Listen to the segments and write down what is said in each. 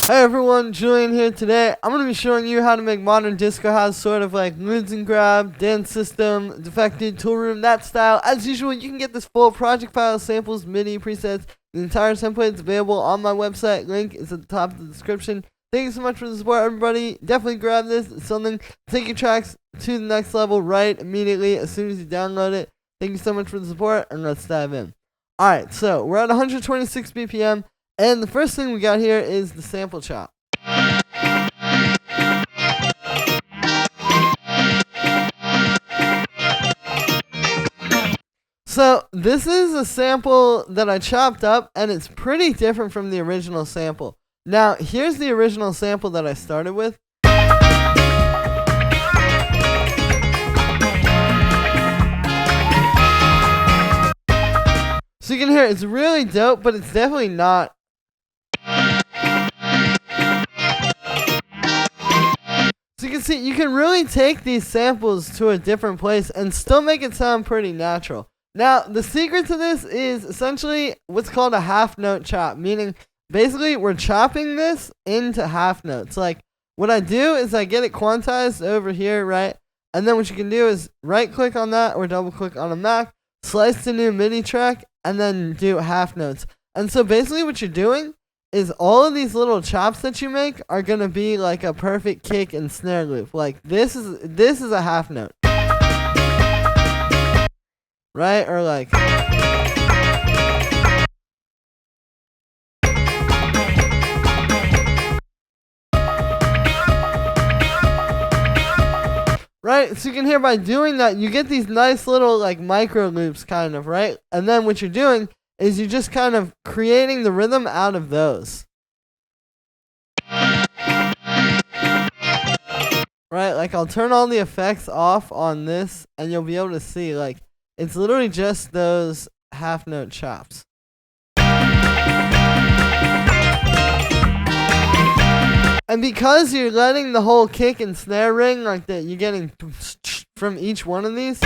Hey everyone, Julian here. Today I'm going to be showing you how to make modern disco house, sort of like Loods and Grab, Dance System, Defected, Toolroom, that style. As usual, you can get this full project file, samples, MIDI, presets, the entire template is available on my website. Link is at the top of the description. Thank you so much for the support, everybody. Definitely grab this. It's something to take your tracks to the next level right immediately as soon as you download it. Thank you so much for the support, and let's dive in. Alright, so we're at 126 BPM. And the first thing we got here is the sample chop. So this is a sample that I chopped up, and it's pretty different from the original sample. Now, here's the original sample that I started with. So you can hear it's really dope, but it's definitely not. So you can see, you can really take these samples to a different place and still make it sound pretty natural. Now, the secret to this is essentially what's called a half note chop, meaning basically we're chopping this into half notes. Like, what I do is I get it quantized over here, right? And then what you can do is right click on that or double click on a Mac, slice the new MIDI track, and then do half notes. And so basically what you're doing is all of these little chops that you make are going to be like a perfect kick and snare loop. Like this is a half note. Right? Or like right? So you can hear by doing that, you get these nice little like micro loops kind of, right? And then what you're doing is you're just kind of creating the rhythm out of those. Right? Like I'll turn all the effects off on this and you'll be able to see like it's literally just those half note chops. And because you're letting the whole kick and snare ring like that, you're getting from each one of these.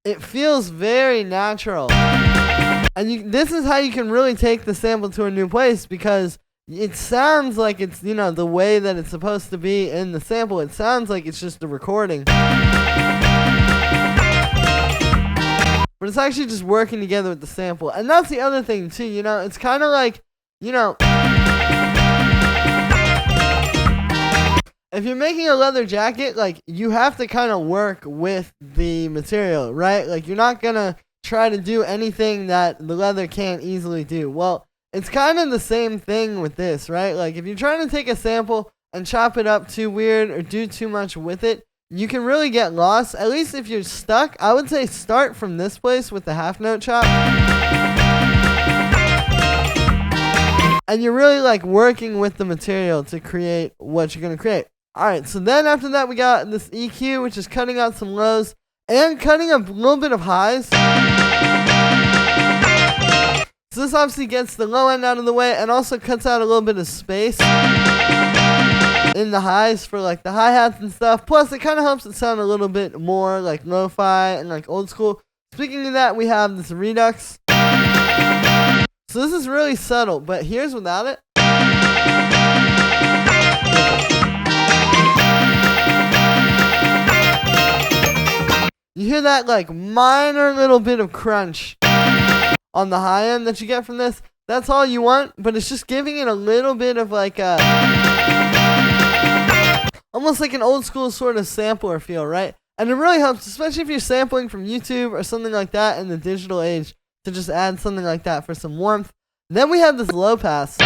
It feels very natural. And this is how you can really take the sample to a new place, because it sounds like it's, you know, the way that it's supposed to be in the sample. It sounds like it's just a recording. But it's actually just working together with the sample. And that's the other thing too, you know, it's kind of like, you know, if you're making a leather jacket, like, you have to kind of work with the material, right? Like, you're not going to try to do anything that the leather can't easily do. Well, it's kind of the same thing with this, right? Like, if you're trying to take a sample and chop it up too weird or do too much with it, you can really get lost. At least if you're stuck, I would say start from this place with the half note chop. And you're really, like, working with the material to create what you're going to create. Alright, so then after that we got this EQ, which is cutting out some lows and cutting a little bit of highs. So this obviously gets the low end out of the way and also cuts out a little bit of space in the highs for like the hi-hats and stuff. Plus it kind of helps it sound a little bit more like lo-fi and like old school. Speaking of that, we have this redux. So this is really subtle, but here's without it. You hear that like minor little bit of crunch on the high end that you get from this. That's all you want, but it's just giving it a little bit of like a, almost like an old school sort of sampler feel, right? And it really helps, especially if you're sampling from YouTube or something like that in the digital age, to just add something like that for some warmth. Then we have this low pass.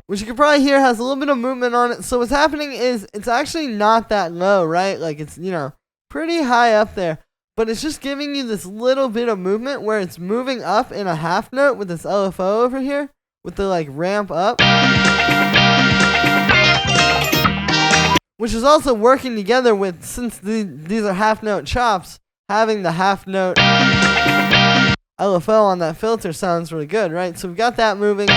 Which you can probably hear has a little bit of movement on it. So what's happening is it's actually not that low, right? Like it's, you know, pretty high up there. But it's just giving you this little bit of movement where it's moving up in a half note with this LFO over here. With the like ramp up. Which is also working together with, since these are half note chops, having the half note LFO on that filter sounds really good, right? So we've got that moving.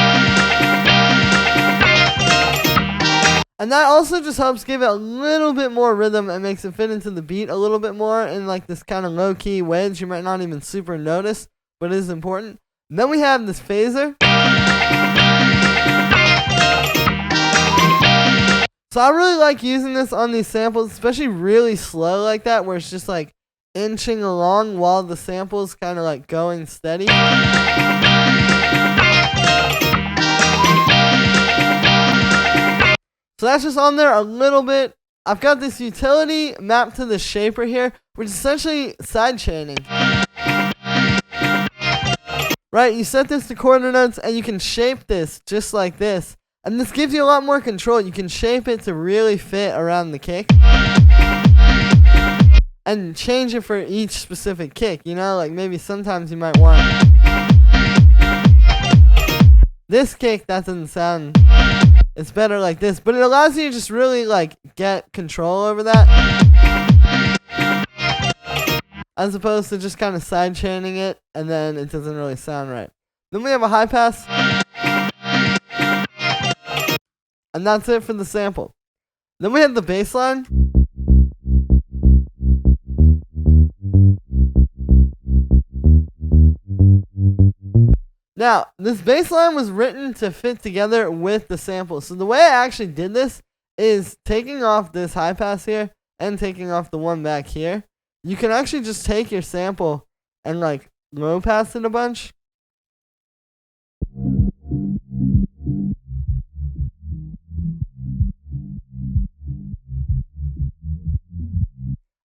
And that also just helps give it a little bit more rhythm and makes it fit into the beat a little bit more in like this kind of low-key way that you might not even super notice, but it is important. And then we have this phaser. So I really like using this on these samples, especially really slow like that, where it's just like inching along while the sample's kind of like going steady. So that's just on there a little bit. I've got this utility mapped to the shaper here, which is essentially side chaining. Right, you set this to quarter notes and you can shape this just like this. And this gives you a lot more control. You can shape it to really fit around the kick. And change it for each specific kick, you know? Like maybe sometimes you might want this kick, that doesn't sound... It's better like this, but it allows you to just really like get control over that, as opposed to just kind of side chaining it and then it doesn't really sound right. Then we have a high pass, and that's it for the sample. Then we have the bass line. Now, this bass line was written to fit together with the sample. So the way I actually did this is taking off this high pass here and taking off the one back here. You can actually just take your sample and like low pass it a bunch.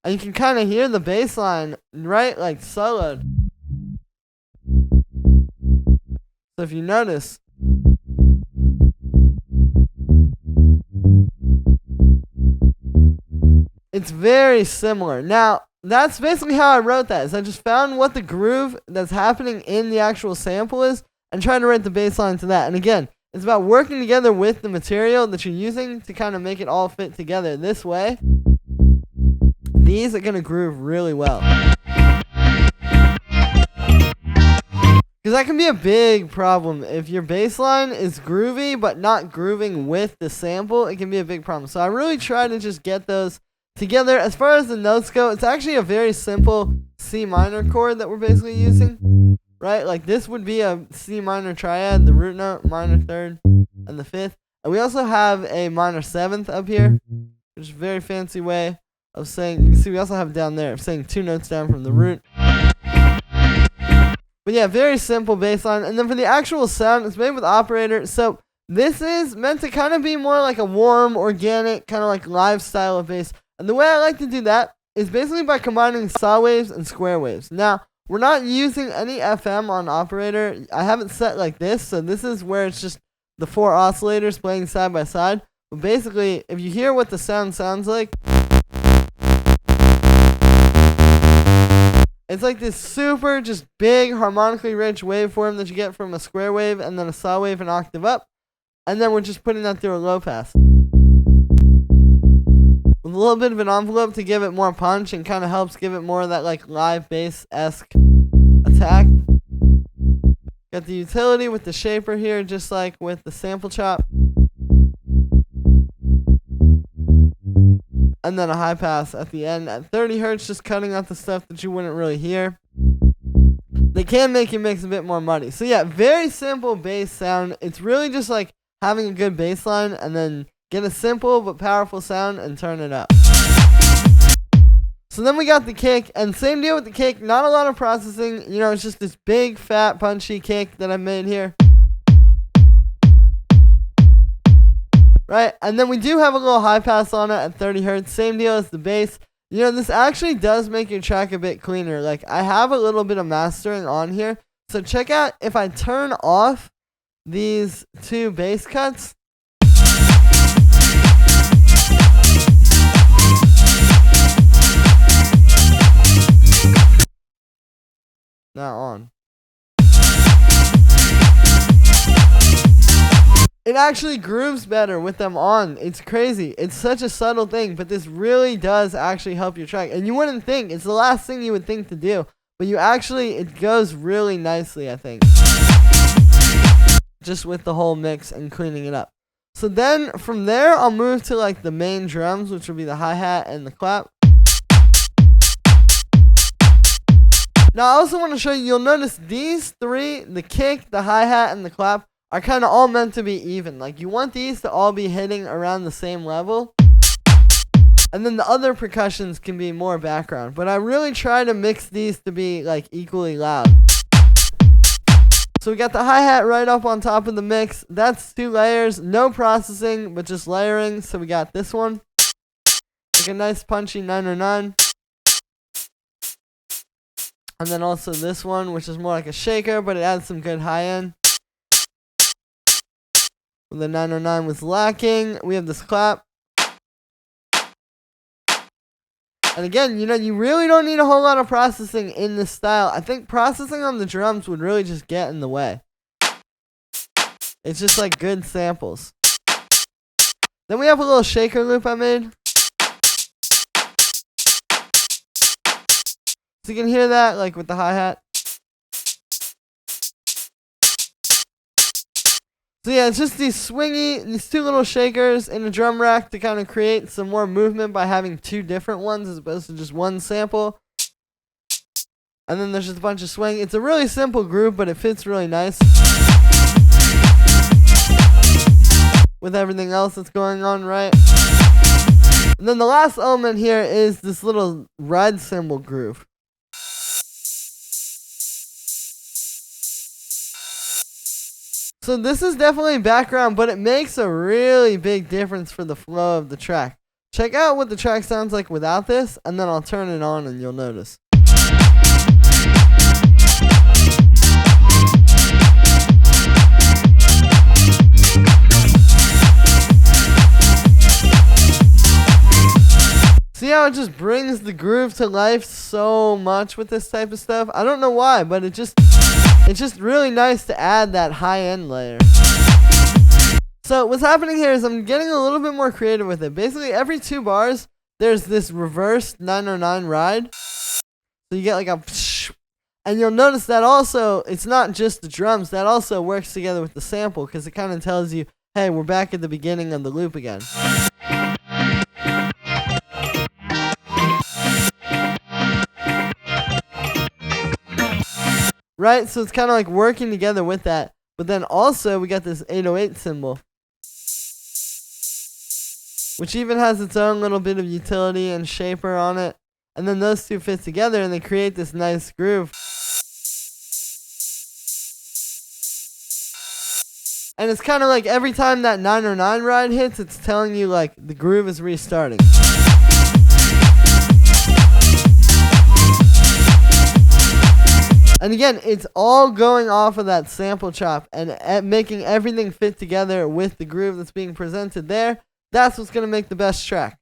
And you can kind of hear the bass line, right? Like soloed. So if you notice, it's very similar. Now, that's basically how I wrote that, is I just found what the groove that's happening in the actual sample is and trying to write the bass line to that. And again, it's about working together with the material that you're using to kind of make it all fit together. This way, these are going to groove really well. Because that can be a big problem. If your bass line is groovy, but not grooving with the sample, it can be a big problem. So I really try to just get those together. As far as the notes go, it's actually a very simple C minor chord that we're basically using. Right? Like this would be a C minor triad, the root note, minor third, and the fifth. And we also have a minor seventh up here, which is a very fancy way of saying, you can see we also have it down there, saying 2 notes down from the root. But yeah, very simple bass line. And then for the actual sound, it's made with operator. So this is meant to kind of be more like a warm, organic, kind of like live style of bass. And the way I like to do that is basically by combining saw waves and square waves. Now, we're not using any FM on operator. I have it set like this. So this is where it's just the 4 oscillators playing side by side. But basically, if you hear what the sound sounds like, it's like this super just big harmonically rich waveform that you get from a square wave and then a saw wave an octave up. And then we're just putting that through a low pass. With a little bit of an envelope to give it more punch and kind of helps give it more of that like live bass-esque attack. Got the utility with the shaper here, just like with the sample chop. And then a high pass at the end at 30 hertz, just cutting out the stuff that you wouldn't really hear. They can make your mix a bit more muddy. So yeah, very simple bass sound. It's really just like having a good bass line and then get a simple but powerful sound and turn it up. So then we got the kick, and same deal with the kick. Not a lot of processing. You know, it's just this big, fat, punchy kick that I made here. Right, and then we do have a little high pass on it at 30 hertz. Same deal as the bass. You know, this actually does make your track a bit cleaner. Like, I have a little bit of mastering on here. So check out, if I turn off these 2 bass cuts. Now on. It actually grooves better with them on. It's crazy. It's such a subtle thing, but this really does actually help your track. And you wouldn't think, it's the last thing you would think to do, but you actually, it goes really nicely, I think. Just with the whole mix and cleaning it up. So then from there, I'll move to like the main drums, which will be the hi-hat and the clap. Now I also want to show you, you'll notice these three, the kick, the hi-hat, and the clap, are kind of all meant to be even. Like you want these to all be hitting around the same level. And then the other percussions can be more background. But I really try to mix these to be like equally loud. So we got the hi-hat right up on top of the mix. That's 2 layers, no processing, but just layering. So we got this one, like a nice punchy 909. And then also this one, which is more like a shaker, but it adds some good high-end. The 909 was lacking. We have this clap. And again, you know, you really don't need a whole lot of processing in this style. I think processing on the drums would really just get in the way. It's just like good samples. Then we have a little shaker loop I made. So you can hear that like with the hi-hat. So yeah, it's just these 2 little shakers in a drum rack to kind of create some more movement by having 2 different ones as opposed to just one sample. And then there's just a bunch of swing. It's a really simple groove, but it fits really nice with everything else that's going on, right? And then the last element here is this little red cymbal groove. So this is definitely background, but it makes a really big difference for the flow of the track. Check out what the track sounds like without this, and then I'll turn it on and you'll notice. See how it just brings the groove to life so much with this type of stuff? I don't know why, but it's just really nice to add that high-end layer. So what's happening here is I'm getting a little bit more creative with it. Basically, every 2 bars, there's this reversed 909 ride. So you get like a... And you'll notice that also, it's not just the drums. That also works together with the sample because it kind of tells you, hey, we're back at the beginning of the loop again. Right, so it's kind of like working together with that. But then also we got this 808 cymbal, which even has its own little bit of utility and shaper on it. And then those 2 fit together and they create this nice groove. And it's kind of like every time that 909 ride hits, it's telling you like the groove is restarting. And again, it's all going off of that sample chop and making everything fit together with the groove that's being presented there. That's what's going to make the best track.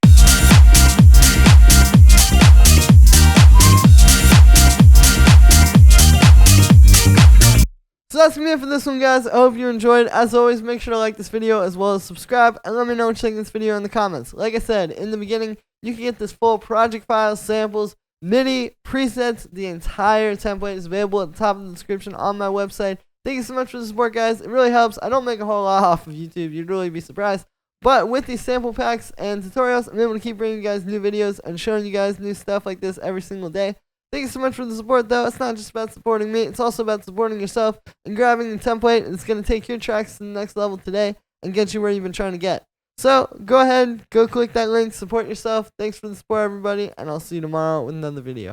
So that's going to be it for this one, guys. I hope you enjoyed. As always, make sure to like this video as well as subscribe. And let me know what you think of this video in the comments. Like I said in the beginning, you can get this full project file, samples, MIDI, presets, the entire template is available at the top of the description on my website. Thank you so much for the support, guys. It really helps. I don't make a whole lot off of YouTube. You'd really be surprised. But with these sample packs and tutorials, I'm able to keep bringing you guys new videos and showing you guys new stuff like this every single day. Thank you so much for the support, though. It's not just about supporting me. It's also about supporting yourself and grabbing the template. It's going to take your tracks to the next level today and get you where you've been trying to get. So go ahead, go click that link, support yourself. Thanks for the support, everybody, and I'll see you tomorrow with another video.